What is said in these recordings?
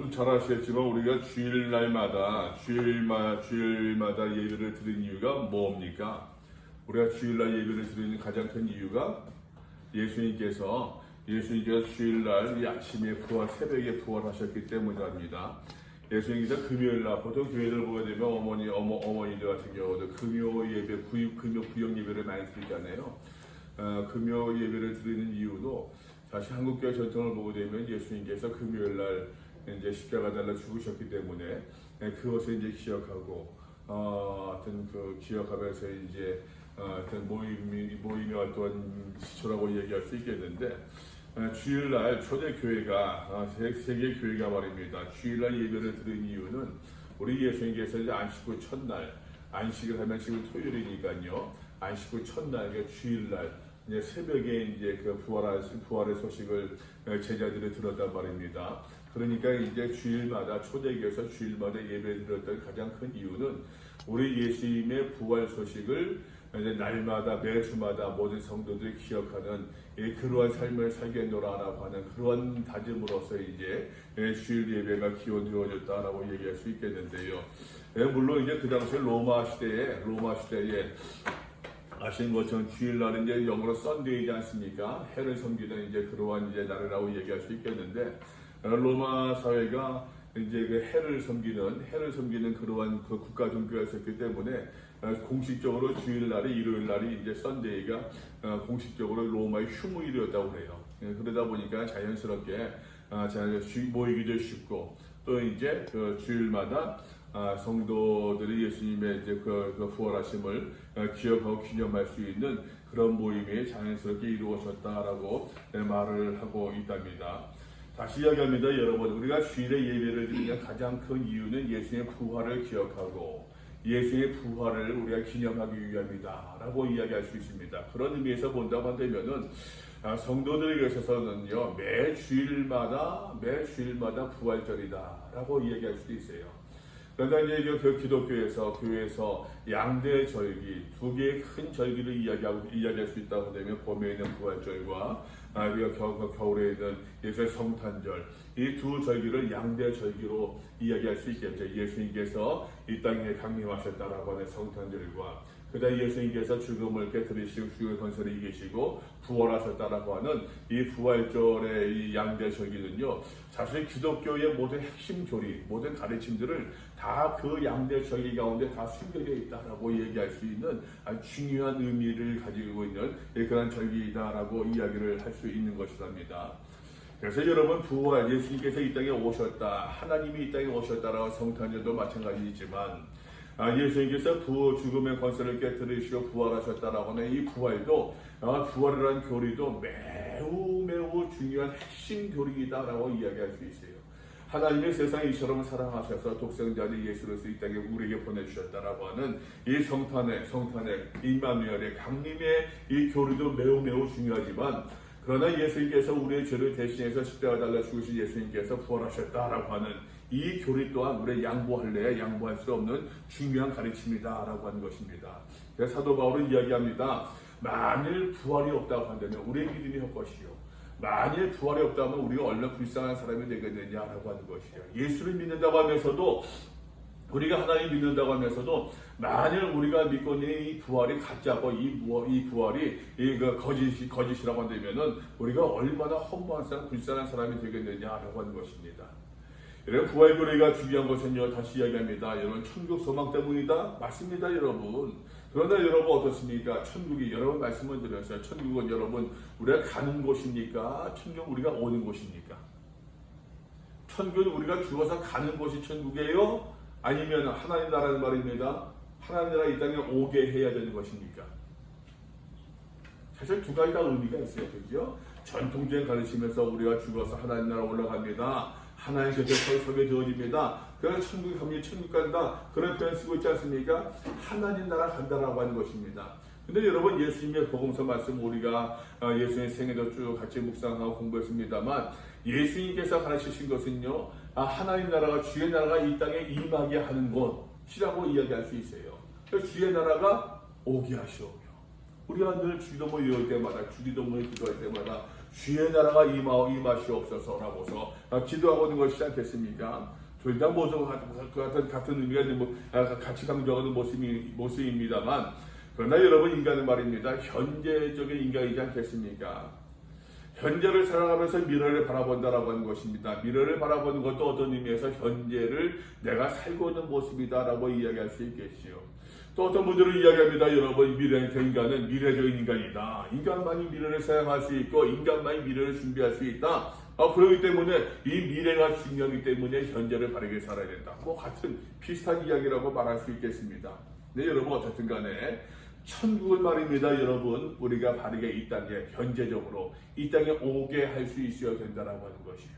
여러분 잘 아시겠지만 우리가 주일마다 예배를 드리는 이유가 뭡니까? 우리가 주일날 예배를 드리는 가장 큰 이유가 예수님께서 주일날 이 아침에 새벽에 부활하셨기 때문입니다. 예수님께서 금요일날 보통 교회를 보게 되면 어머니들 같은 경우도 금요 예배, 금요 구역 예배를 많이 드리잖아요. 금요 예배를 드리는 이유도 사실 한국교회 전통을 보게 되면 예수님께서 금요일날 이제 십자가 달라 죽으셨기 때문에 그것을 이제 기억하고 기억하면서 이제 모임이 어떤 시초라고 얘기할 수 있겠는데 주일날 초대교회가 세계 교회가 말입니다. 주일날 예배를 드린 이유는 우리 예수님께서 이제 안식 후 첫날 안식을 하면 지금 토요일이니까요. 안식 후 첫날 주일날 이제 새벽에 이제 그 부활의 소식을 제자들이 들었단 말입니다. 그러니까 이제 주일마다 초대교회에서 주일마다 예배를 드렸던 가장 큰 이유는 우리 예수님의 부활 소식을 이제 날마다 매주마다 모든 성도들이 기억하는 그러한 삶을 살겠노라라고 하는 그러한 다짐으로서 이제 주일 예배가 기원되어졌다라고 얘기할 수 있겠는데요. 물론 이제 그 당시 로마 시대에 아시는 것처럼 주일날은 이제 영어로 썬데이지 않습니까? 해를 섬기는 이제 그러한 이제 날이라고 얘기할 수 있겠는데 로마 사회가 이제 그 해를 섬기는 그러한 그 국가 종교가 있었기 때문에 공식적으로 주일날이 일요일날이 이제 썬데이가 공식적으로 로마의 휴무일이었다고 그래요. 그러다 보니까 자연스럽게 모이기도 쉽고 또 이제 그 주일마다 성도들이 예수님의 이제 그 부활하심을 기억하고 기념할 수 있는 그런 모임이 자연스럽게 이루어졌다라고 말을 하고 있답니다. 다시 이야기합니다, 여러분. 우리가 주일에 예배를 드리는 가장 큰 이유는 예수님의 부활을 기억하고 예수의 부활을 우리가 기념하기 위함이다라고 이야기할 수 있습니다. 그런 의미에서 본다고 한다면은 성도들에게 있어서는요 매 주일마다 부활절이다라고 이야기할 수 있어요. 그러나 이제 그 교회에서 양대 절기 두 개의 큰 절기를 이야기할 수 있다고 하면 봄에 있는 부활절과 우리가 겨울에 있는 예수의 성탄절 이 두 절기를 양대 절기로 이야기할 수 있겠죠. 예수님께서 이 땅에 강림하셨다라고 하는 성탄절과 그다음 예수님께서 죽음을 깨뜨리시고 죽음의 권세를 이기시고 부활하셨다라고 하는 이 부활절의 이 양대 절기는요. 사실 기독교의 모든 핵심 교리, 모든 가르침들을 다 그 양대 절기 가운데 다 숨겨져 있다라고 얘기할 수 있는 아주 중요한 의미를 가지고 있는 그런 절기이다라고 이야기를 할 수 있는 것이랍니다. 그래서 여러분 부활, 예수님께서 이 땅에 오셨다, 하나님이 이 땅에 오셨다라고 성탄절도 마찬가지이지만 예수님께서 죽음의 권세를 깨뜨리시고 부활하셨다라고 하는 이 부활도 부활이라는 교리도 매우 중요한 핵심 교리이다라고 이야기할 수 있어요. 하나님의 세상을 이처럼 사랑하셔서 독생자를 예수로서 이 땅에 우리에게 보내주셨다라고 하는 이 성탄의 임마누엘의 강림의 이 교리도 매우 중요하지만 그러나 예수님께서 우리의 죄를 대신해서 십자가 달라 죽으신 예수님께서 부활하셨다라고 하는 이 교리 또한 우리의 양보할 수 없는 중요한 가르침이다라고 하는 것입니다. 그래서 사도 바울은 이야기합니다. 만일 부활이 없다고 한다면 우리의 믿음이 헛것이요. 만일 부활이 없다면 우리가 얼마나 불쌍한 사람이 되겠느냐라고 하는 것이죠. 예수를 믿는다고 하면서도 우리가 하나님 믿는다고 하면서도 만일 우리가 믿고 있는 이 부활이 가짜고 이 부활이 거짓이라고 한다면은 우리가 얼마나 허무한 사람, 불쌍한 사람이 되겠느냐라고 하는 것입니다. 여러분 부활교리가 중요한 것은요 다시 이야기합니다. 여러분 천국 소망 때문이다? 맞습니다, 여러분. 그러나 여러분 어떻습니까? 천국이 여러분 말씀을 드렸어요. 천국은 여러분 우리가 가는 곳입니까? 천국은 우리가 오는 곳입니까? 천국은 우리가 죽어서 가는 곳이 천국이에요? 아니면 하나님 나라는 말입니다. 하나님 나라 이 땅에 오게 해야 되는 것입니까? 사실 두 가지 다 의미가 있어요. 그죠? 전통적인 가르치면서 우리가 죽어서 하나님 나라 올라갑니다. 하나님 곁에 서게 되어집니다. 그래서 천국에 가면 천국 간다. 그런 표현 쓰고 있지 않습니까? 하나님 나라 간다라고 하는 것입니다. 근데 여러분 예수님의 복음서 말씀 우리가 예수님의 생애도 쭉 같이 묵상하고 공부했습니다만 예수님께서 가르치신 것은요. 하나님 나라가 주의 나라가 이 땅에 임하게 하는 곳이라고 이야기할 수 있어요. 그래서 주의 나라가 오게 하시오며 우리가 늘 주기도문 외울 때마다 주기도문을 기도할 때마다 주의 나라가 임하시옵소서라고서 기도하고 있는 것이지 않겠습니까? 둘 다 같은 의미가 같이 강조하는 모습입니다만, 그러나 여러분, 인간은 말입니다, 현재적인 인간이지 않겠습니까? 현재를 살아가면서 미래를 바라본다라고 하는 것입니다. 미래를 바라보는 것도 어떤 의미에서 현재를 내가 살고 있는 모습이다라고 이야기할 수 있겠지요. 또 어떤 분들은 이야기합니다. 여러분, 인간은 미래적인 인간이다. 인간만이 미래를 사용할 수 있고 인간만이 미래를 준비할 수 있다. 그렇기 때문에 이 미래가 중요하기 때문에 현재를 바르게 살아야 된다. 같은 비슷한 이야기라고 말할 수 있겠습니다. 네, 여러분, 어쨌든 간에 천국을 말입니다. 여러분, 우리가 바르게 이 땅에 현재적으로 이 땅에 오게 할 수 있어야 된다라고 하는 것이에요.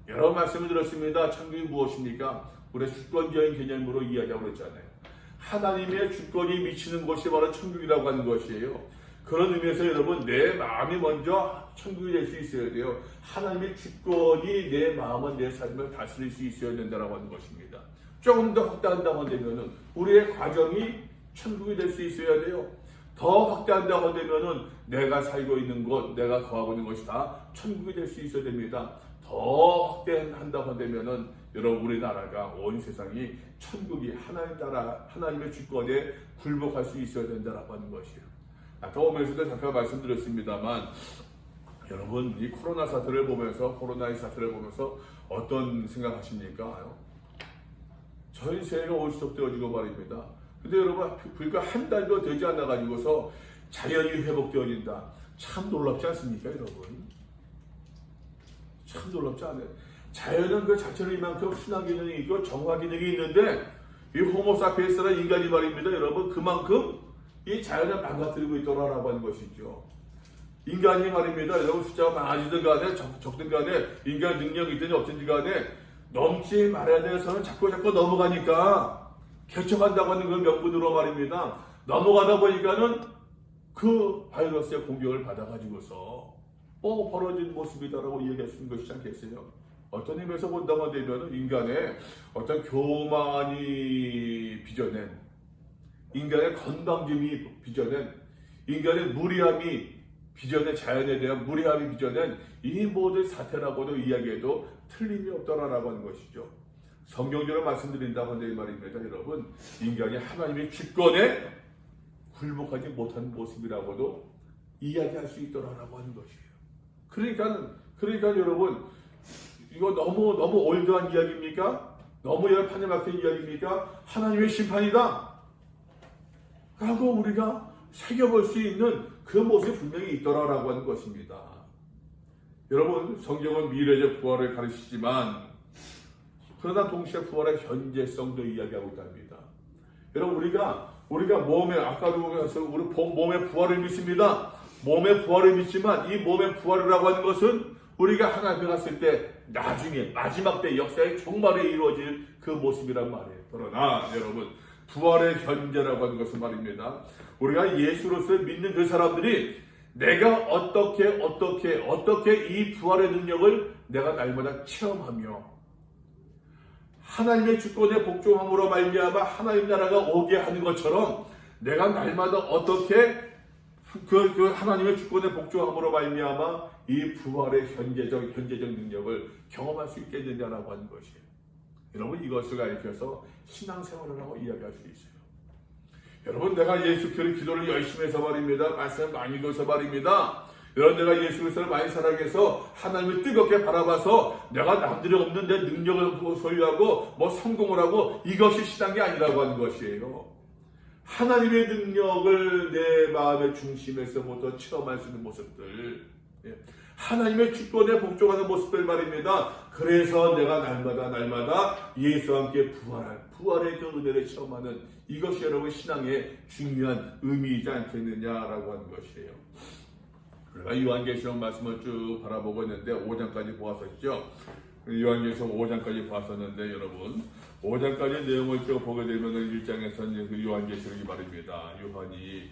여러 말씀을 들었습니다. 천국이 무엇입니까? 우리가 주권적인 개념으로 이야기하고 있잖아요. 하나님의 주권이 미치는 곳이 바로 천국이라고 하는 것이에요. 그런 의미에서 여러분, 내 마음이 먼저 천국이 될 수 있어야 돼요. 하나님의 주권이 내 마음과 내 삶을 다스릴 수 있어야 된다라고 하는 것입니다. 조금 더 확대한다고 되면은 우리의 과정이 천국이 될 수 있어야 돼요. 더 확대한다고 되면은 내가 살고 있는 곳, 내가 거하고 있는 것이 다 천국이 될 수 있어야 됩니다. 더 확대한다고 되면은 여러분, 우리나라가 온 세상이 천국이 하나님의 주권에 굴복할 수 있어야 된다라고 하는 것이에요. 아까 오면서도 잠깐 말씀드렸습니다만, 여러분, 이 코로나의 사태를 보면서 어떤 생각하십니까? 전 세계가 올수록되어지고 말입니다. 근데 여러분, 불과 한 달도 되지 않아 가지고서 자연이 회복되어진다. 참 놀랍지 않습니까, 여러분? 참 놀랍지 않아요? 자연은 그 자체로 이만큼 순화 기능이 있고 정화 기능이 있는데, 이 호모사피엔스라는 인간이 말입니다, 여러분, 그만큼 이 자연을 망가뜨리고 있더라라고 하는 것이죠. 인간이 말입니다, 여러분, 숫자가 많아지든 간에 적든 간에, 인간 능력이 있든지 없든지 간에 넘지 말아야 되는 선은 자꾸 넘어가니까, 개척한다고 하는 그 명분으로 말입니다, 넘어가다 보니까는 그 바이러스의 공격을 받아가지고서 벌어진 모습이다라고 이야기할 수 있는 것이지 않겠어요? 어떤 의미에서 본다고 되면 인간의 어떤 교만이 빚어낸, 인간의 건방짐이 빚어낸, 인간의 무리함이 빚어낸, 자연에 대한 무리함이 빚어낸 이 모든 사태라고도 이야기해도 틀림이 없더라라고 하는 것이죠. 성경적으로 말씀드린다고 하는 말입니다. 여러분, 인간이 하나님의 주권에 굴복하지 못하는 모습이라고도 이야기할 수 있더라라고 하는 것이에요. 그러니까 여러분, 이거 너무 올드한 이야기입니까? 너무 판에 막힌 이야기입니까? 하나님의 심판이다 라고 우리가 새겨볼 수 있는 그 모습이 분명히 있더라라고 하는 것입니다. 여러분, 성경은 미래적 부활을 가르치지만, 그러나 동시에 부활의 현재성도 이야기하고 있답니다. 여러분, 우리가 몸에, 아까도 해서 우리 몸의 부활을 믿습니다. 몸의 부활을 믿지만, 이 몸의 부활이라고 하는 것은 우리가 하나님께 갔을 때 나중에 마지막 때 역사의 종말에 이루어질 그 모습이란 말이에요. 그러나 여러분, 부활의 현재라고 하는 것은 말입니다, 우리가 예수로서 믿는 그 사람들이 내가 어떻게 이 부활의 능력을 내가 날마다 체험하며 하나님의 주권에 복종함으로 말미암아 하나님 나라가 오게 하는 것처럼 내가 날마다 어떻게 그 하나님의 주권에 복종함으로 말미암아 이 부활의 현재적 능력을 경험할 수 있겠느냐라고 하는 것이에요. 여러분, 이것을 가리켜서 신앙생활을 하고 이야기할 수 있어요. 여러분, 내가 예수 그리스도의 기도를 열심히 해서 말입니다, 말씀을 많이 읽어서 말입니다, 여러분, 내가 예수 그리스도를 많이 사랑해서 하나님을 뜨겁게 바라봐서 내가 남들이 없는 내 능력을 소유하고 성공을 하고, 이것이 신앙이 아니라고 하는 것이에요. 하나님의 능력을 내 마음의 중심에서부터 체험할 수 있는 모습들, 하나님의 주권에 복종하는 모습들 말입니다. 그래서 내가 날마다 예수와 함께 부활의 그 은혜를 체험하는, 이것이 여러분 신앙의 중요한 의미이지 않겠느냐라고 하는 것이에요. 우리가 요한계시록 말씀을 쭉 바라보고 있는데 5장까지 보았었죠. 요한계시록 5장까지 보았었는데, 여러분 5장까지 내용을 쭉 보게 되면 1장에서는 그 요한계시록이 말입니다, 요한이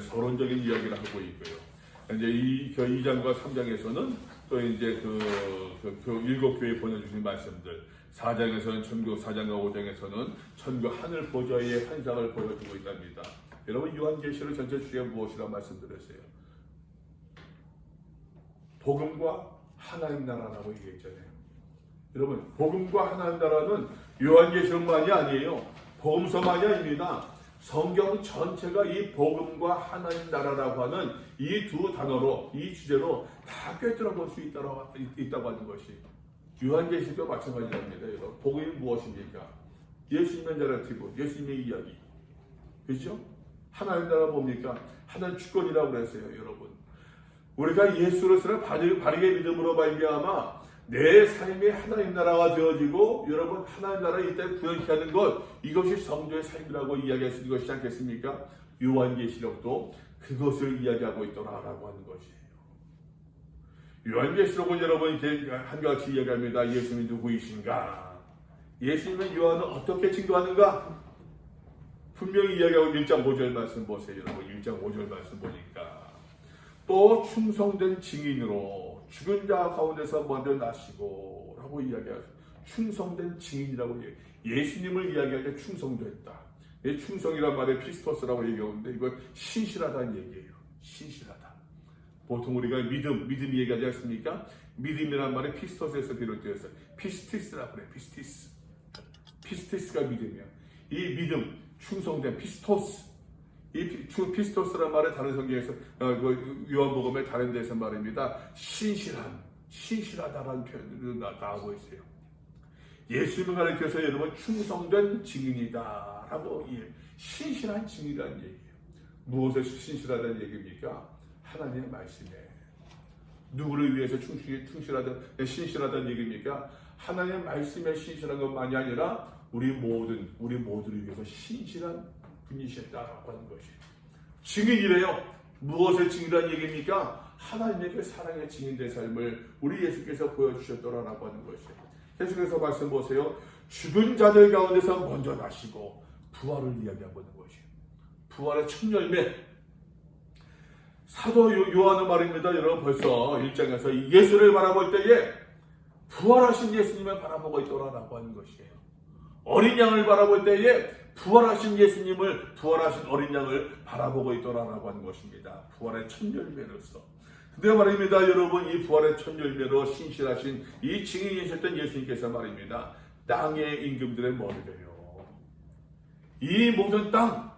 서론적인 이야기를 하고 있고요. 이제 2장과 3장에서는 또 이제 그 일곱 교회에 보내주신 말씀들, 4장에서는 천국, 4장과 5장에서는 천국 하늘 보좌의 환상을 보여주고 있답니다. 여러분, 요한계시록 전체 주제가 무엇이라고 말씀드렸어요? 복음과 하나님 나라라고 얘기했잖아요. 여러분, 복음과 하나님 나라는 요한계시록만이 아니에요. 복음서만이 아닙니다. 성경 전체가 이 복음과 하나님 나라라고 하는 이 두 단어로, 이 주제로 다 꿰뚫어 볼 수 있다고 하는 것이 요한계시록도 마찬가지랍니다. 여러분, 복음이 무엇입니까? 예수님의 내러티브, 예수님의 이야기, 그렇죠? 하나님 나라 뭡니까? 하나님 주권이라고 그랬어요, 여러분. 우리가 예수를 바르게 믿음으로 말미암아 내 삶이 하나님 나라가 되어지고, 여러분, 하나님 나라에 이 땅에 구현케 하는 것, 이것이 성도의 삶이라고 이야기할 수 있는 것이지 않겠습니까? 요한계시록도 그것을 이야기하고 있더라라고 하는 것이에요. 요한계시록은 여러분 한가지 이야기합니다. 예수님이 누구이신가? 예수님은 요한은 어떻게 증거하는가? 분명히 이야기하고 1장 5절 말씀 보세요. 여러분, 1장 5절 말씀 보니까 또 충성된 증인으로 죽은 자 가운데서 먼저 나시고 라고 이야기하죠. 충성된 증인이라고 예수님을 이야기할 때 충성됐다. 충성이란 말에 피스토스라고 얘기하는데 이건 신실하다는 얘기예요. 신실하다. 보통 우리가 믿음 얘기하지 않습니까? 믿음이란 말에 피스토스에서 비롯되었어요. 피스티스라고 그래요. 피스티스가 믿음이야. 이 믿음, 충성된 피스토스. 이 피스토스란 말에 다른 성경에서 요한복음의 다른 데서 말입니다. 신실하다라는 표현으로 나오고 있어요. 예수님을 가리켜서 여러분 충성된 증인이다라고 신실한 증인이라는 얘기예요. 무엇에 신실하다는 얘기입니까? 하나님의 말씀에. 누구를 위해서 신실하다는 얘기입니까? 하나님의 말씀에 신실한 것만이 아니라 우리 모두를 위해서 신실한 분이셨다라고 하는 것이 증인이래요. 무엇의 증인이라는 얘기입니까? 하나님의 그 사랑의 증인된 삶을 우리 예수께서 보여주셨더라라고 하는 것이에요. 계속해서 말씀 보세요. 죽은 자들 가운데서 먼저 나시고 부활을 이야기하고 있는 것이에요. 부활의 첫 열매. 사도 요한은 말입니다. 여러분 벌써 1장에서 예수를 바라볼 때에 부활하신 예수님을 바라보고 있더라라고 하는 것이에요. 어린 양을 바라볼 때에 부활하신 어린 양을 바라보고 있더라라고 하는 것입니다. 부활의 첫 열매로서. 근데 말입니다, 여러분, 이 부활의 첫 열매로 신실하신 이 증인이셨던 예수님께서 말입니다. 땅의 임금들의 머리를요. 이 모든 땅,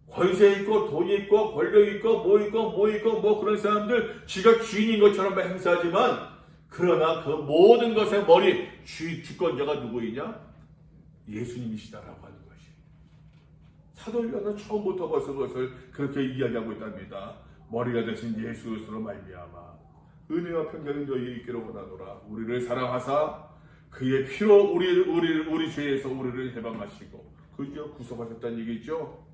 권세 있고 돈 있고 권력 있고 뭐 그런 사람들 지가 주인인 것처럼 행사하지만, 그러나 그 모든 것의 머리 주권자가 누구이냐? 예수님이시다라고 하는 것이. 사도 요한은 처음부터 벌써 그것을 그렇게 이야기하고 있답니다. 머리가 되신 예수 그리스도로 말미암아 은혜와 평강이 너희에게 있기를 원하노라. 우리를 사랑하사 그의 피로 우리 죄에서 우리를 해방하시고 그저 구속하셨다는 얘기죠.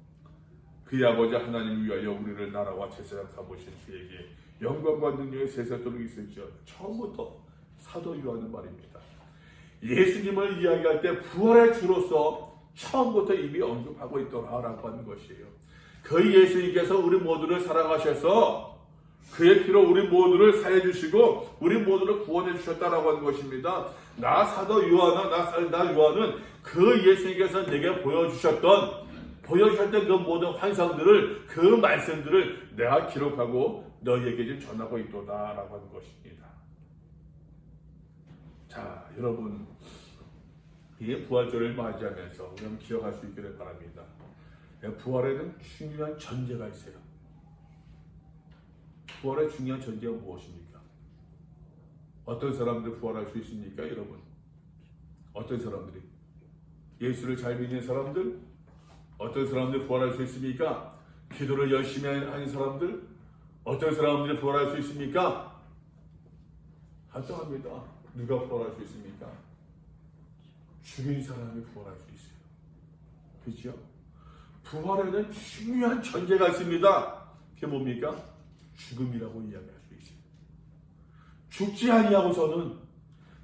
그의 아버지 하나님을 위하여 우리를 나라와 제사장 삼으신 그에게 영광과 능력의 세세토록 있을지어. 처음부터 사도 요한은 말입니다. 예수님을 이야기할 때 부활의 주로서 처음부터 이미 언급하고 있더라라고 하는 것이에요. 그 예수님께서 우리 모두를 사랑하셔서 그의 피로 우리 모두를 사해 주시고 우리 모두를 구원해 주셨다라고 하는 것입니다. 나 사도 요한은 나 요한은 그 예수님께서 내게 보여주셨던 그 모든 환상들을, 그 말씀들을 내가 기록하고 너희에게 좀 전하고 있도다라고 하는 것입니다. 자, 여러분, 이 부활절을 맞이하면서 우리는 기억할 수 있기를 바랍니다. 부활에는 중요한 전제가 있어요. 부활의 중요한 전제가 무엇입니까? 어떤 사람들 부활할 수 있습니까, 여러분? 어떤 사람들이? 예수를 잘 믿는 사람들? 어떤 사람들이 부활할 수 있습니까? 기도를 열심히 하는 사람들? 어떤 사람들이 부활할 수 있습니까? 간단합니다. 누가 부활할 수 있습니까? 죽은 사람이 부활할 수 있어요. 그렇죠? 부활에는 중요한 전제가 있습니다. 그게 뭡니까? 죽음이라고 이야기할 수 있어요. 죽지 아니하고서는,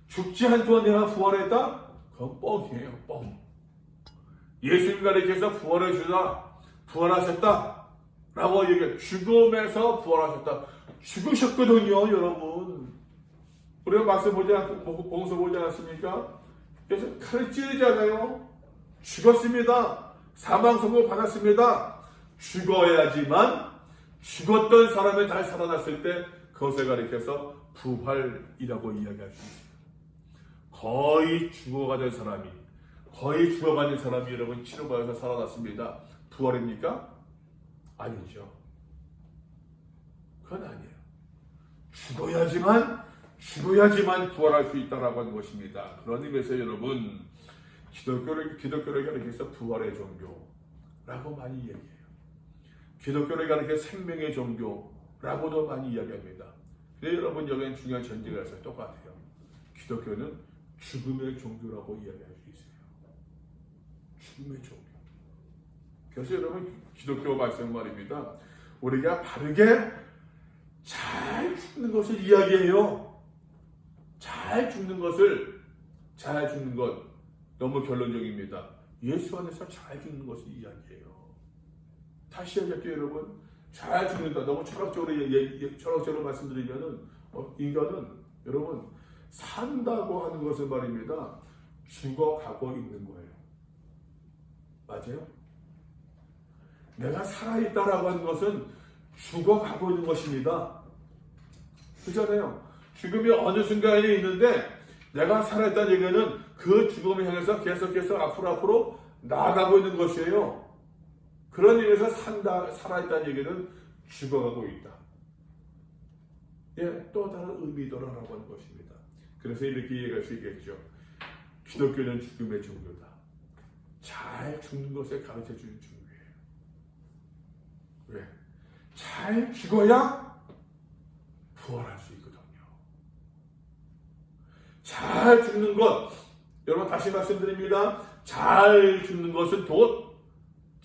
죽지 않고 내가 부활했다? 그건 뻥이에요. 뻥. 예수님 가리켜서 부활하셨다 라고 얘기해요. 죽음에서 부활하셨다. 죽으셨거든요, 여러분. 우리가 말씀 봉서 보지 않았습니까? 그래서 칼을 찌르잖아요. 죽었습니다. 사망 선고 받았습니다. 죽어야지만 죽었던 사람이 다시 살아났을 때 그것을 가리켜서 부활이라고 이야기할 수 있어요. 거의 죽어가는 사람이 여러분 치료받아서 살아났습니다. 부활입니까? 아니죠. 그건 아니에요. 죽어야지만 부활할 수 있다라고 하는 것입니다. 그런 의미에서 여러분 기독교를 가리켜서 부활의 종교라고 많이 얘기해요. 기독교를 가리켜 생명의 종교라고도 많이 이야기합니다. 근데 여러분 여기는 중요한 전제가 있어요. 똑같아요. 기독교는 죽음의 종교라고 이야기할 수 있어요. 죽음의 종교. 그래서 여러분 기독교 말씀 말입니다. 우리가 바르게 잘 죽는 것을 이야기해요. 잘 죽는 것 너무 결론적입니다. 예수 안에서 잘 죽는 것을 이야기해요. 다시 이야기할게요, 여러분. 잘 죽는다. 너무 철학적으로 말씀드리면은 인간은 여러분 산다고 하는 것은 말입니다. 죽어가고 있는 거예요. 맞아요? 내가 살아있다라고 하는 것은 죽어가고 있는 것입니다. 그렇잖아요. 죽음이 어느 순간에 있는데 내가 살아있다는 얘기는 그 죽음을 향해서 계속해서 앞으로 나아가고 있는 것이에요. 그런 의미에서 살아있다는 얘기는 죽어가고 있다. 예, 또 다른 의미더라라고 하는 것입니다. 그래서 이렇게 이해할 수 있겠죠. 기독교는 죽음의 종교다. 잘 죽는 것을 가르쳐주는 종교예요. 왜? 잘 죽어야 부활할 수 있거든요. 잘 죽는 것, 여러분 다시 말씀드립니다. 잘 죽는 것은 곧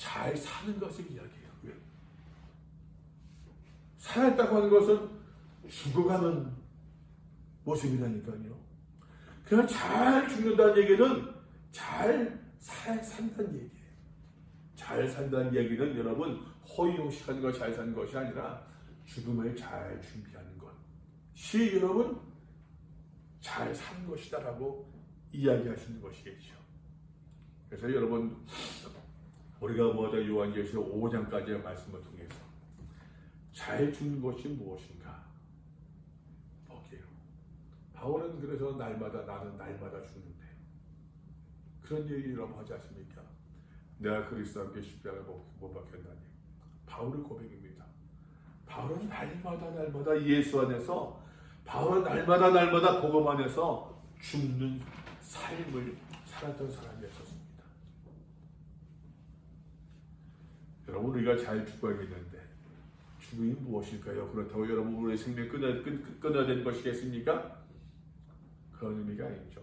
잘 사는 것을 이야기해요. 왜? 살았다고 하는 것은 죽어가는 모습이라니까요. 그냥 잘 죽는다는 얘기는 잘 산다는 얘기예요. 잘 산다는 얘기는 여러분 허위호식하는 거 잘 사는 것이 아니라 죽음을 잘 준비하는 것이 여러분 잘 사는 것이다라고 이야기하시는 것이겠죠. 그래서 여러분 우리가 먼저 요한계시록 5장까지의 말씀을 통해서 잘 죽는 것이 무엇인가 보게요. 바울은 그래서 나는 날마다 죽는데 그런 얘기를 하지 않습니까? 내가 그리스도와 함께 십자가에 못 박혔나니. 바울의 고백입니다. 바울은 날마다 예수 안에서 바울은 날마다 복음 안에서 죽는 삶을 살았던 사람이었습니다. 여러분 우리가 잘 죽어야겠는데 죽음이 무엇일까요? 그렇다고 여러분 우리의 생명 끊어야 되는 것이겠습니까? 그런 의미가 아니죠.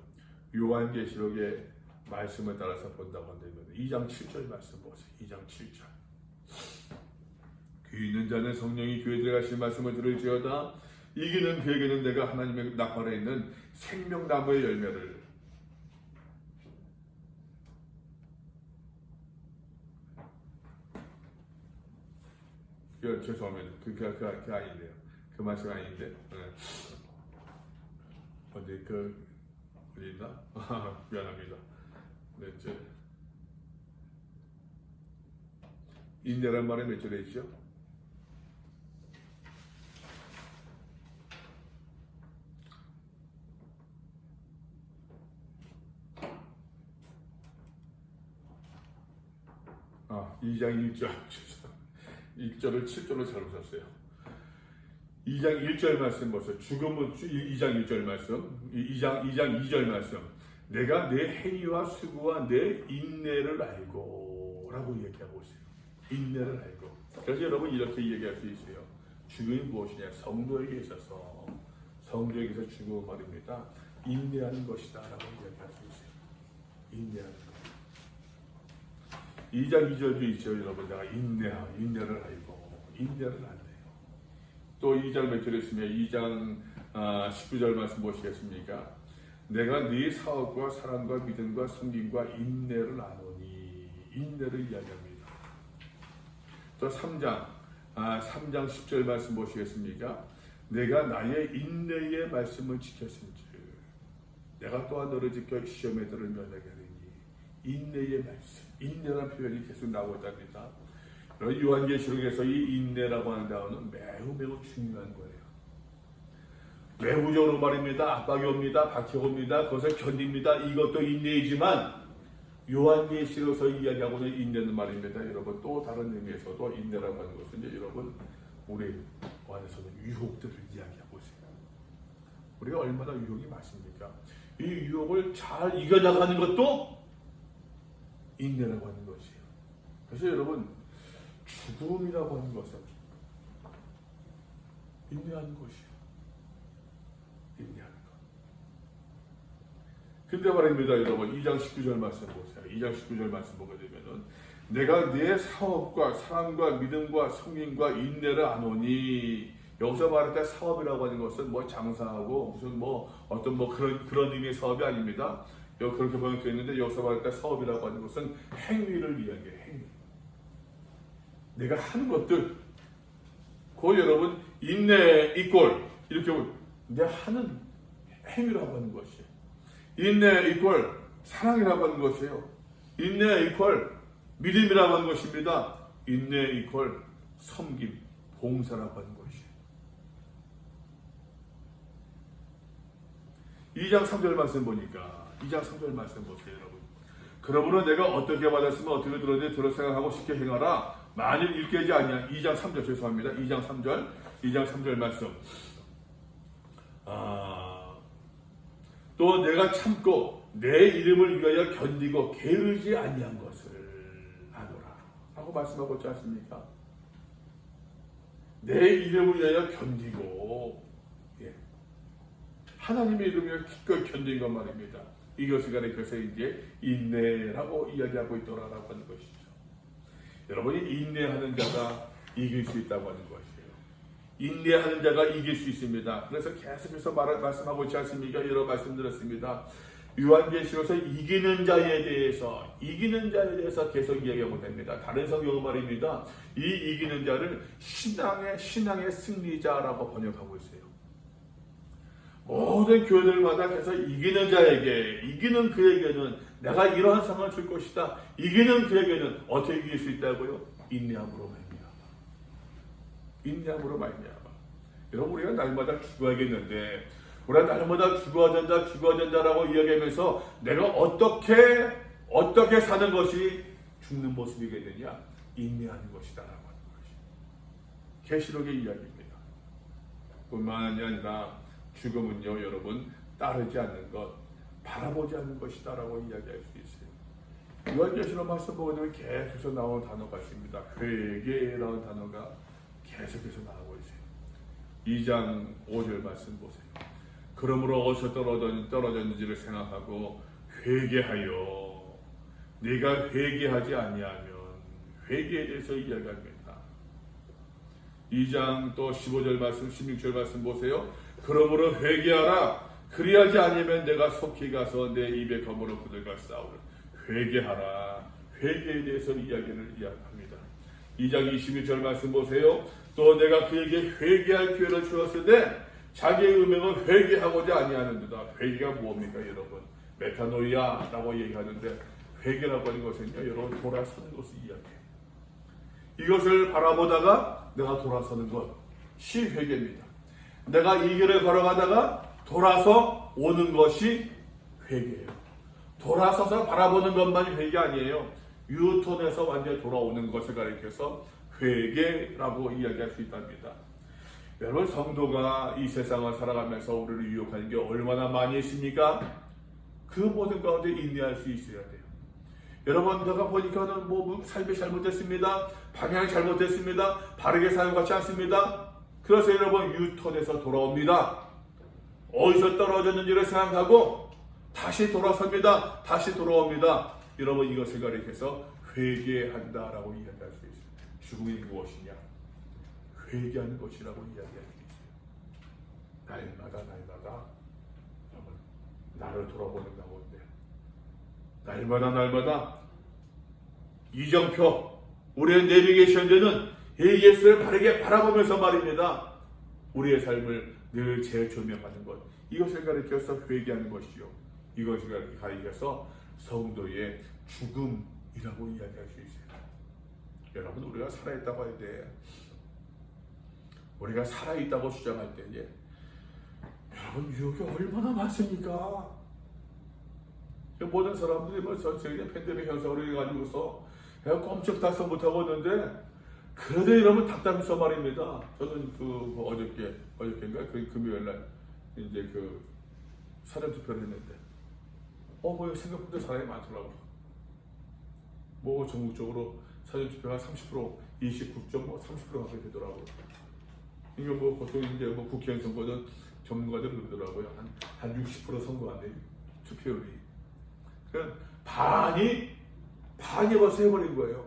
요한계시록의 말씀을 따라서 본다고 한다면 2장 7절 말씀 보세요. 2장 7절 귀 있는 자는 성령이 교회에 들어가신 말씀을 들을지어다. 이기는 그에게는 내가 하나님의 나팔에 있는 생명나무의 열매를 죄송합니다. 그 아닌데요. 그 말씀 아닌데. 네. 어디 어디 있나? 미안합니다. 네, 인내란 말에 몇 절에 있죠? 아, 2장 1절. 1절을 7절로 잘못 썼어요. 2장 1절 말씀 보세요. 죽음은 2장 1절 말씀. 2장 2절 말씀. 내가 내 행위와 수고와 내 인내를 알고 라고 얘기하고 있어요. 인내를 알고. 그래서 여러분 이렇게 얘기할 수 있어요. 죽음이 무엇이냐? 성도에게 있어서 죽음은 말입니다. 인내하는 것이다 라고 이야기할 수 있어요. 인내하는 것. 2장 2절도 있죠. 여러분 내가 인내를 알고 인내를 안돼요. 또 2장 몇 절에 있으면 2장 19절 말씀 보시겠습니까? 내가 네 사업과 사랑과 믿음과 섬김과 인내를 아노니. 인내를 이야기합니다. 또 3장 10절 말씀 보시겠습니까? 내가 나의 인내의 말씀을 지켰은즉 내가 또한 너를 지켜 시험에 들을 면하게 하리니. 인내의 말씀, 인내라는 표현이 계속 나오고 있답니다. 요한계시록에서 이 인내라고 하는 단어는 매우 중요한 거예요. 외부적으로 말입니다. 압박이 옵니다. 박해가 옵니다. 그것을 견딥니다. 이것도 인내이지만 요한계시록에서 이야기하고는 인내는 말입니다. 여러분 또 다른 의미에서도 인내라고 하는 것은 이제 여러분 우리 안에서는 유혹들을 이야기하고 있어요. 우리가 얼마나 유혹이 많습니까? 이 유혹을 잘 이겨나가는 것도 인내라고 하는 것이에요. 그래서 여러분 죽음이라고 하는 것은 인내하는 것이에요. 인내하는 것. 근데 말입니다, 여러분. 2장 19절 말씀 보세요. 2장 19절 말씀 보게 되면은 내가 내 사업과 사랑과 믿음과 성인과 인내를 아노니 여기서 말할 때 사업이라고 하는 것은 뭐 장사하고 무슨 뭐 어떤 뭐 그런 의미의 사업이 아닙니다. 여기 그렇게 번역되어 있는데 여기서 말할 때 사업이라고 하는 것은 행위를 이야기해요. 행위. 내가 하는 것들. 그 여러분 인내 이꼴 이렇게 내 하는 행위라고 하는 것이에요. 인내 이꼴 사랑이라고 하는 것이에요. 인내 이꼴 믿음이라고 하는 것입니다. 인내 이꼴 섬김, 봉사라고 하는 것이에요. 2장 3절 말씀 보니까 2장 3절 말씀 보세요, 여러분. 그러므로 내가 어떻게 받았으면 어떻게 들었는지 들어 생각하고 쉽게 행하라. 만일 일깨지 아니야. 2장 3절 죄송합니다. 2장 3절 말씀. 또 내가 참고 내 이름을 위하여 견디고 게으르지 아니한 것을 아노라 하고 말씀하고 있지 않습니까? 내 이름을 위하여 견디고 하나님의 이름을 기꺼이 견딘 것 말입니다. 이것을 가리켜서 이제 인내라고 이야기하고 있더라라고 하는 것이죠. 여러분이 인내하는 자가 이길 수 있다고 하는 것이에요. 인내하는 자가 이길 수 있습니다. 그래서 계속해서 말씀하고 있지 않습니까? 여러 말씀드렸습니다. 요한계시록에서 이기는 자에 대해서 계속 이야기하고 됩니다. 다른 성경은 말입니다. 이 이기는 자를 신앙의 승리자라고 번역하고 있어요. 모든 교회들마다 계속 이기는 자에게, 이기는 그에게는 내가 이러한 상황을 줄 것이다. 이기는 그에게는 어떻게 이길 수 있다고요? 인내함으로 말미암아. 여러분 우리가 날마다 죽어야겠는데 우리가 날마다 죽어야 된다라고 이야기하면서 내가 어떻게 사는 것이 죽는 모습이겠느냐? 인내하는 것이다라고 하는 것이 계시록의 이야기입니다. 뿐만 아니라 죽음은요, 여러분 따르지 않는 것, 바라보지 않는 것이다라고 이야기할 수 있어요. 요한계시록 말씀 보게 되면 계속해서 나오는 단어가 있습니다. 회개라는 단어가 계속해서 나오고 있어요. 2장 5절 말씀 보세요. 그러므로 어디서 떨어졌는지를 생각하고 회개하여 네가 회개하지 아니하면 회개에 대해서 이야기합니다. 2장 또 15절 말씀 16절 말씀 보세요. 그러므로 회개하라. 그리하지 않으면 내가 속히 가서 내 입에 검으로 부들가 싸우라. 회개하라. 회개에 대해서 이야기합니다. 2장 21절 말씀 보세요. 또 내가 그에게 회개할 기회를 주었을 때 자기의 음행은 회개하고자 아니하는도다. 회개가 뭡니까 여러분? 메타노이아라고 얘기하는데 회개라고 하는 것은요, 여러분 돌아서는 것을 이야기해요. 이것을 바라보다가 내가 돌아서는 것이 회개입니다. 내가 이 길을 걸어가다가 돌아서 오는 것이 회개예요. 돌아서서 바라보는 것만이 회개 아니에요. 유턴해서 완전히 돌아오는 것을 가리켜서 회개라고 이야기할 수 있답니다. 여러분 성도가 이 세상을 살아가면서 우리를 유혹하는 게 얼마나 많이 있습니까? 그 모든 가운데 인내할 수 있어야 돼요. 여러분 내가 보니까는 뭐 삶이 잘못됐습니다. 방향이 잘못됐습니다. 바르게 사용하지 않습니다. 그래서 여러분 유턴해서 돌아옵니다. 어디서 떨어졌는지를 생각하고 다시 돌아섭니다. 다시 돌아옵니다. 여러분 이것을 가리켜서 회개한다라고 이야기할 수 있어요. 죽음이 무엇이냐? 회개하는 것이라고 이야기할 수 있어요. 날마다 여러분 나를 돌아보는 가운데 날마다 이정표 우리의 내비게이션되는 예수를 바르게 바라보면서 말입니다. 우리의 삶을 늘 재조명하는 것, 이것을 가리켜서 회개하는 것이요. 이것을 가리켜서 성도의 죽음이라고 이야기할 수 있어요. 여러분 우리가 살아있다고 할 때, 우리가 살아있다고 주장할 때에 여러분 유혹이 얼마나 많습니까? 모든 사람들이 뭐 전 세계 팬데믹 현상으로 해가지고서 꼼짝 달싹 못하고 있는데 그래도 이러면 답답해서 말입니다. 저는 어저께인가 금요일날 이제 사전 투표를 했는데 뭐 생각보다 사람이 많더라고요. 뭐 전국적으로 사전 투표가 30% 29.30% 가까이 되더라고요. 이게 뭐 보통 이제 국회의원 선거든 전문가들 그러더라고요. 한 60% 선거안돼요 투표율이. 그러니까 반이 벌써 해버린 거예요.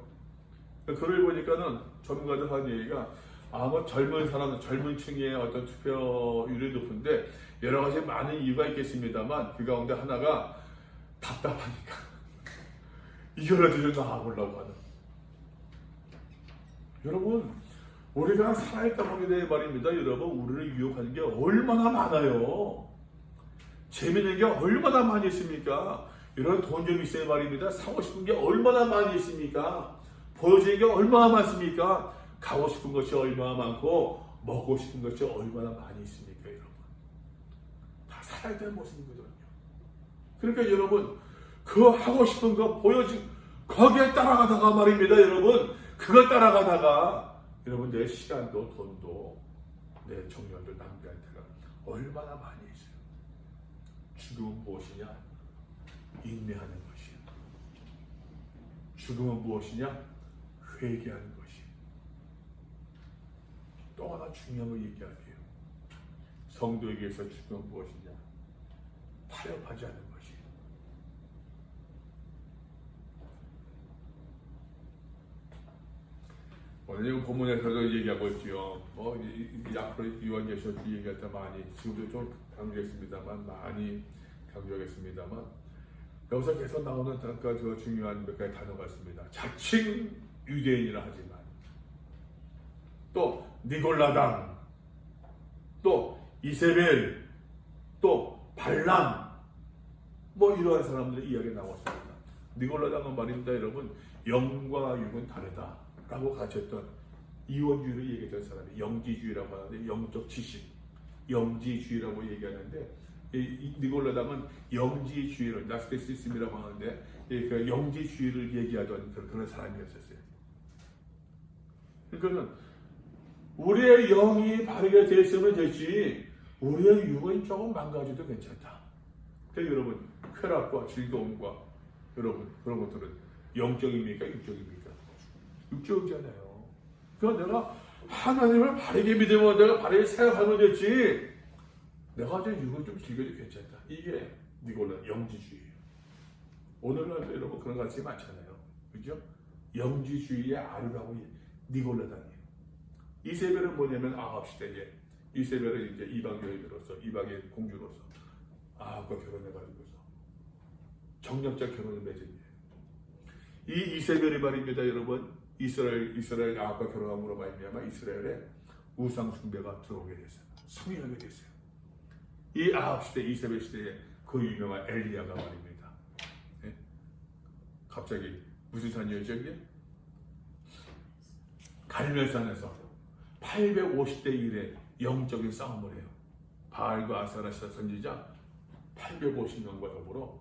그걸 보니까는 전문가들 하는 얘기가 아마 젊은 층의 어떤 투표율이 높은데 여러 가지 많은 이유가 있겠습니다만 그 가운데 하나가 답답하니까 이거라도 좀 나아보려고 하는. 여러분 우리가 살아있다 보게 될 말입니다. 여러분 우리를 유혹하는 게 얼마나 많아요. 재밌는 게 얼마나 많이 있습니까? 이런 돈 좀 있어야 말입니다. 사고 싶은 게 얼마나 많이 있습니까? 보여지는 게 얼마나 많습니까? 가고 싶은 것이 얼마나 많고 먹고 싶은 것이 얼마나 많이 있습니까? 여러분 다 살아야 되는 모습이거든요. 그러니까 여러분 그 하고 싶은 거 거기에 따라가다가 말입니다. 여러분 그걸 따라가다가 여러분 내 시간도 돈도 내 정열도 낭비할 때가 얼마나 많이 있어요. 죽음은 무엇이냐? 인내하는 것이야. 죽음은 무엇이냐? 회개하는 것이야. 또 하나 중요한 거 얘기할게요. 성도에게서 죽음은 무엇이냐? 타협하지 않는 것이야. 오늘 본문에서도 얘기하고 있죠. 앞으로 요한계시록 얘기할 때 많이 지금도 좀 강조했습니다만 많이 강조하겠습니다만 여기서 계속 나오는 중요한 몇 가지 단어가 있습니다. 자칭 유대인이라 하지만 또 니골라당 또 이세벨 또 발람 이러한 사람들의 이야기가 나왔습니다. 니골라당은 말입니다. 여러분 영과 육은 다르다 라고 가르쳤던 이원주의를 얘기했던 사람이 영지주의라고 하는데 영적 지식 영지주의라고 얘기하는데 이 니골라당은 영지주의를 나스티시즘이라고 하는데 그 영지주의를 얘기하던 그런 사람이었었어요. 그러니까는 우리의 영이 바르게 되었으면 됐지 우리의 육은 조금 망가져도 괜찮다. 그러니까 여러분 쾌락과 즐거움과 여러분 그런 것들은 영적입니까? 육적입니까? 육적이잖아요. 그러니까 내가 하나님을 바르게 믿으면 내가 바르게 생각하면 됐지 내가 저 육을 좀 즐겨도 괜찮다. 이게 니골라 영지주의예요. 오늘날도 여러분 그런 가치 많잖아요. 그죠? 영지주의의 아류라고 니골라당이에요. 이세벨은 뭐냐면 아합 시대에 이세벨은 이제 이방 여인으로서 이방의 공주로서 아합과 결혼해가지고서 정략적 결혼을 맺은 거예요. 이 이세벨이 말입니다. 여러분 이스라엘 아합과 결혼함으로 말미암아 이스라엘에 우상 숭배가 들어오게 됐어요. 성행하게 됐어요. 이 아합 시대, 이세벨 시대에 그 유명한 엘리야가 말입니다. 네? 갑자기 무슨 산이었죠 이게? 갈멜산에서 850대 1의 영적인 싸움을 해요. 바알과 아사라 선지자 850명과 더불어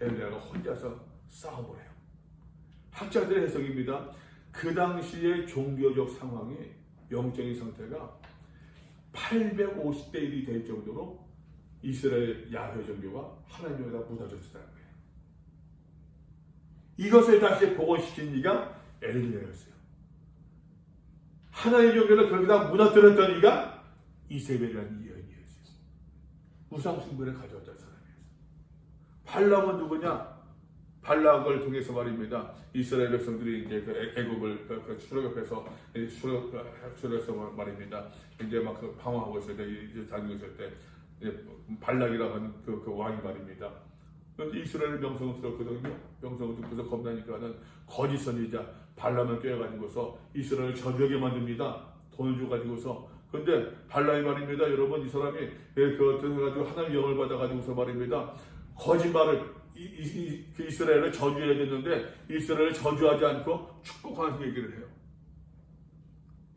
엘리야가 혼자서 싸움을 해요. 학자들의 해석입니다. 그 당시의 종교적 상황이 영적인 상태가 850대 1이 될 정도로 이스라엘 야훼 종교가 하나님에다 무너졌다는 거예요. 이것을 다시 복원시킨 이가 엘리야였어요. 하나님 종교를 그렇게 다 무너뜨렸던 이가 이세벨이라는 여인이었어요. 우상 숭배를 가져왔던 사람이었어요. 발람은 누구냐? 발락을 통해서 말입니다. 이스라엘 백성들이 이제 애굽을 출애굽해서 말입니다. 이제 막 방황하고 있을 때, 이제 다니고 있을 때, 발락이라고 하는 그 왕이 말입니다. 이스라엘 명성을 들었거든요. 명성을 듣고서 겁나니까는 거짓 선지자 발람을 꿰어가지고서 이스라엘을 저주하게 만듭니다. 돈을 줘가지고서. 근데 발람이 말입니다. 여러분 이 사람이 해가지고 하나님 영을 받아가지고서 말입니다. 거짓말을 이스라엘을 저주해야 되는데 이스라엘을 저주하지 않고 축복하는 얘기를 해요.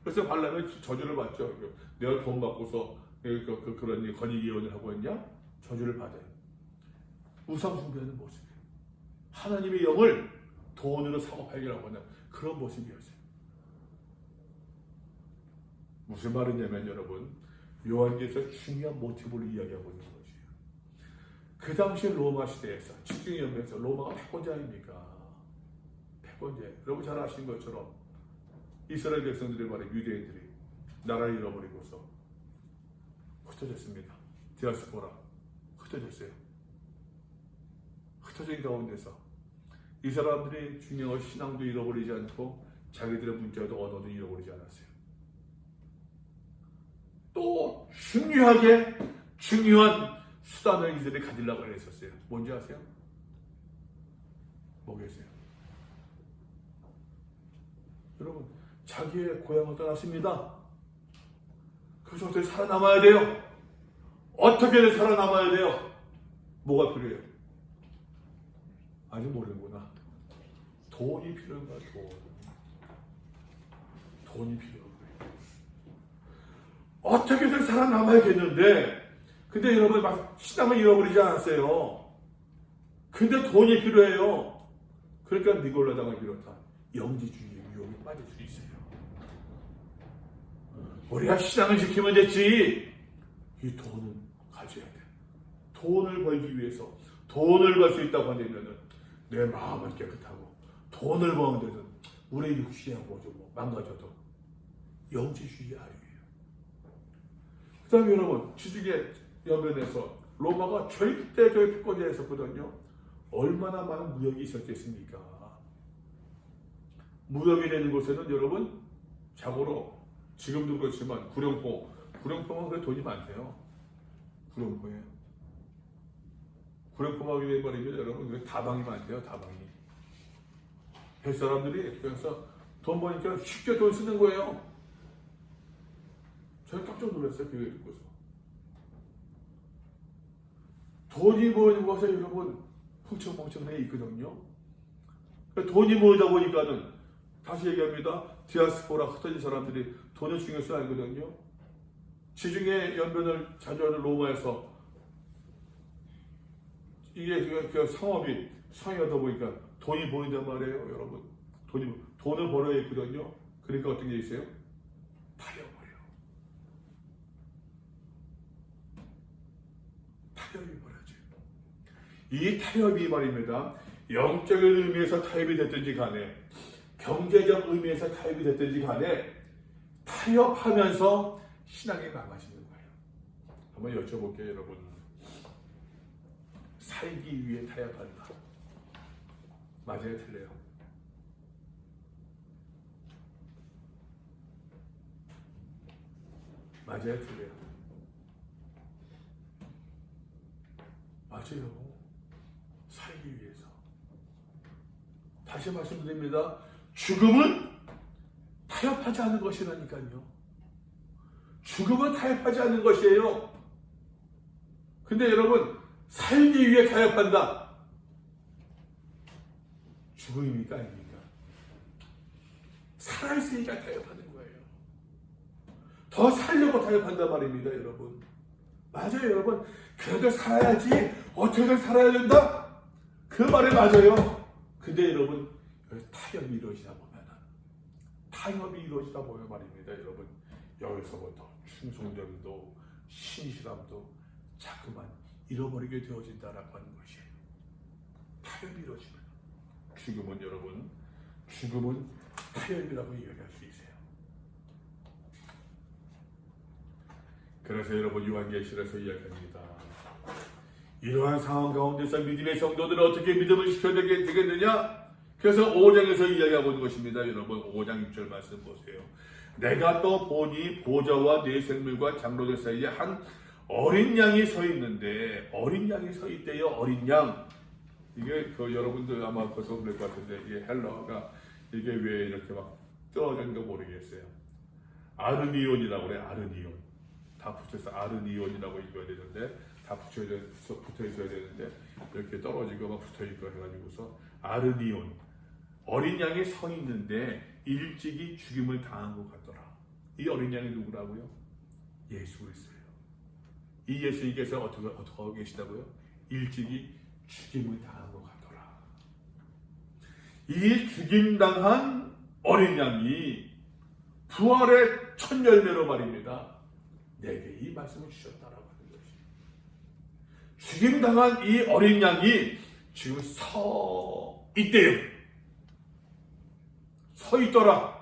그래서 발람이 저주를 받죠. 내가 돈 받고서 그런 건의 예언을 하고 있냐? 저주를 받아요. 우상 숭배하는 모습이에요. 하나님의 영을 돈으로 사고 팔기라고 하는 그런 모습이었어요. 무슨 말이냐면 여러분, 요한계시에서 중요한 모티브를 이야기하고 있는 것이에요. 그 당시 로마 시대에서 집중연맹에서 로마가 패권자입니까? 패권자. 여러분 잘 아시는 것처럼 이스라엘 백성들이 말해 유대인들이 나라를 잃어버리고서 흩어졌습니다. 디아스포라 흩어졌어요. 흩어진 가운데서 이 사람들이 중요한 신앙도 잃어버리지 않고 자기들의 문자도 언어도 잃어버리지 않았어요. 또 중요한 수단을 이들이 가지려고 했었어요. 뭔지 아세요? 뭐겠어요? 여러분, 자기의 고향을 떠났습니다. 그래서 어떻게 살아남아야 돼요? 어떻게든 살아남아야 돼요? 뭐가 필요해요? 아직 모르는구나. 돈이 필요한 거야, 돈이 필요한 거예요. 어떻게든 살아남아야겠는데, 근데 여러분, 막 신앙을 잃어버리지 않았어요. 근데 돈이 필요해요. 그러니까 니골라당을 비롯한 영지주의의 유혹에 빠질 수 있어요. 우리가 신앙을 지키면 됐지. 이 돈은 가져야 돼. 돈을 벌기 위해서 돈을 벌 수 있다고 한다면 내 마음은 깨끗하고 돈을 버는 데는 우리의 육신하고 좀 망가져도 영지주의 아니에요. 그 다음에 여러분, 지식의 연변에서 로마가 절대적인 패권자였었거든요. 얼마나 많은 무역이 있었겠습니까? 무역이 되는 곳에는 여러분, 자고로 지금도 그렇지만 구룡포는 그래 돈이 많대요. 구룡포하게 된 말이죠. 여러분, 다방이 많대요. 다방이. 뱃사람들이 그래서 돈 버니까 쉽게 돈 쓰는 거예요. 저는 깜짝 놀랐어요. 그 얘기 듣고서. 돈이 모이는 곳에 여러분 흥청망청해 있거든요. 돈이 모이다 보니까는 다시 얘기합니다. 디아스포라 흩어진 사람들이 돈의 중요성을 알거든요. 지중해 연변을 자주 하는 로마에서 이게 그 상업이 상이하다 보니까 돈이 보인단 말이에요, 여러분. 돈을 벌어야 있거든요. 그러니까 어떤 게 있어요? 타협을해요. 타협이 벌어져요. 이 타협이 말입니다. 영적인 의미에서 타협이 됐든지 간에 경제적 의미에서 타협이 됐든지 간에 타협하면서 신앙이 망가지는 거예요. 한번 여쭤볼게요, 여러분. 살기 위해 타협한다. 맞아요, 틀려요? 맞아요, 틀려요? 맞아요. 살기 위해서. 다시 말씀드립니다. 죽음은 타협하지 않는 것이라니까요. 죽음은 타협하지 않는 것이에요. 근데 여러분, 살기 위해 타협한다. 죽음입니까? 아닙니까? 살아있으니까 타협하는 거예요. 더 살려고 타협한단 말입니다, 여러분. 맞아요, 여러분. 그래도 살아야지. 어떻게든 살아야 된다? 그 말이 맞아요. 근데 여러분, 타협이 이루어지다 보면 말입니다, 여러분. 여기서부터 충성됨도 신실함도 자꾸만 잃어버리게 되어진다라고 하는 것이에요. 타협이 이루어지면 죽음은 타협이라고 이야기할 수 있어요. 그래서 여러분, 요한계시록에서 이야기합니다. 이러한 상황 가운데서 믿음의 성도들은 어떻게 믿음을 지켜야 되겠느냐? 그래서 5장에서 이야기하고 있는 것입니다. 여러분, 5장 6절 말씀 보세요. 내가 또 보니 보좌와 네 생물과 장로들 사이에 한 어린 양이 서 있는데, 어린 양이 서 있대요. 어린 양. 이게 여러분들 아마 벌써 그럴 것 같은데, 이게 헬러가 이게 왜 이렇게 막 떨어졌는가 모르겠어요. 아르니온이라고 그래. 아르니온. 다 붙여서 아르니온이라고 읽어야 되는데, 다 붙어 있어야 되는데 이렇게 떨어지고 막 붙어 있고 해가지고서 아르니온. 어린 양이 서 있는데 일찍이 죽임을 당한 것 같더라. 이 어린 양이 누구라고요? 예수 그리스도예요. 이 예수님께서 어떻게 하고 계시다고요? 일찍이 죽임을 당하고 가더라. 이 죽임당한 어린 양이 부활의 첫 열매로 말입니다. 내게 이 말씀을 주셨다라고 하는 것이. 죽임당한 이 어린 양이 지금 서 있대요. 서 있더라.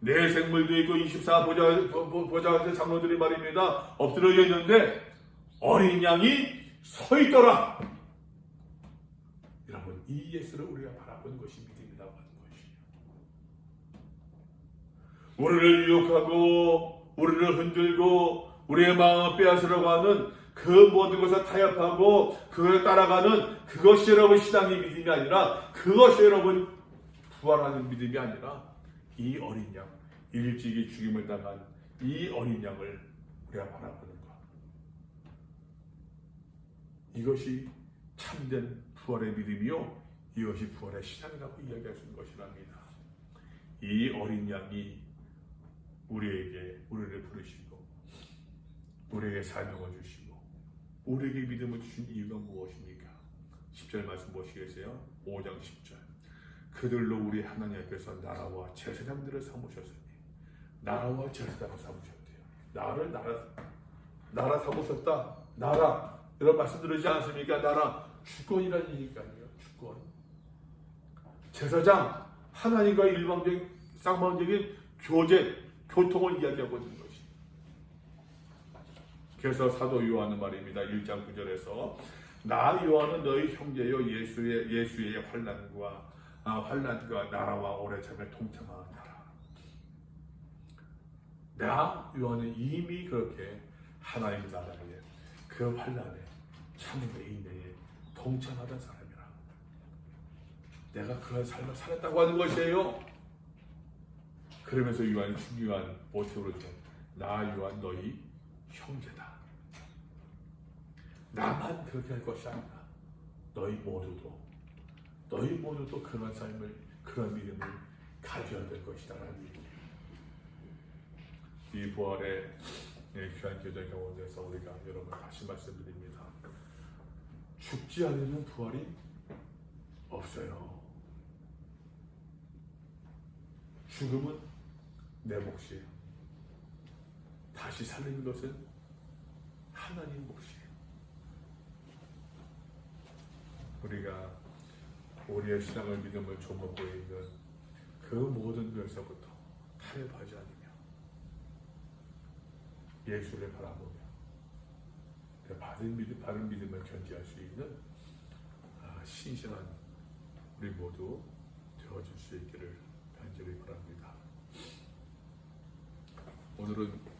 내 생물도 있고 24보좌 장로들이 말입니다. 엎드려 있는데 어린 양이 서 있더라. 여러분, 이 예수를 우리가 바라보는 것이 믿음이라고 하는 것이에요. 우리를 유혹하고 우리를 흔들고 우리의 마음을 빼앗으려고 하는 그 모든 것을 타협하고 그걸 따라가는 그것이 여러분 신앙의 믿음이 아니라, 그것이 여러분 부활하는 믿음이 아니라, 이 어린 양, 일찍이 죽임을 당한 이 어린 양을 우리가 바라보는 것. 이것이 참된 부활의 믿음이요, 이것이 부활의 신앙이라고 이야기할 수 있는 것이랍니다. 이 어린 양이 우리를 부르시고 우리에게 사명을 주시고 우리에게 믿음을 주신 이유가 무엇입니까? 10절 말씀 보시겠어요? 5장 10절. 그들로 우리 하나님께서 나라와 제사장들을 삼으셨으니, 나라와 제사장을 삼으셨대요. 나를 나라 삼으셨다. 나라, 이런 말씀 들으지 않습니까? 나라, 주권이라는 얘기니까요. 주권. 제사장, 하나님과 일방적인 쌍방적인 교통을 이야기하고 있는 것이. 그래서 사도 요한은 말입니다. 1장 9절에서 나 요한은 너희 형제요 예수의 환난과 나라와 오래 참에 동참하느니라. 나 요한은 이미 그렇게 하나님 나라의 그 환난에 참음의 인내에 동참하던 사람이라. 내가 그런 삶을 살았다고 하는 것이에요. 그러면서 요한이 중요한 모티브를 줘. 나 요한 너희 형제다. 나만 그렇게 할 것이 아니라 너희 모두도 그런 삶을, 그런 믿음을 가져야 될 것이다라는 얘기예요. 이 부활의 귀한 교정 가운데서 우리가 여러분 다시 말씀드립니다. 죽지 않으면 부활이 없어요. 죽음은 내 몫이에요. 다시 살리는 것은 하나님 몫이에요. 우리가 우리의 신앙을 믿음을 조목고 있는 그 모든 것에서부터 타협하지 않으며 예수를 바라보며 바른 믿음을 견지할 수 있는 신실한 우리 모두 되어줄 수 있기를 간절히 바랍니다. 오늘은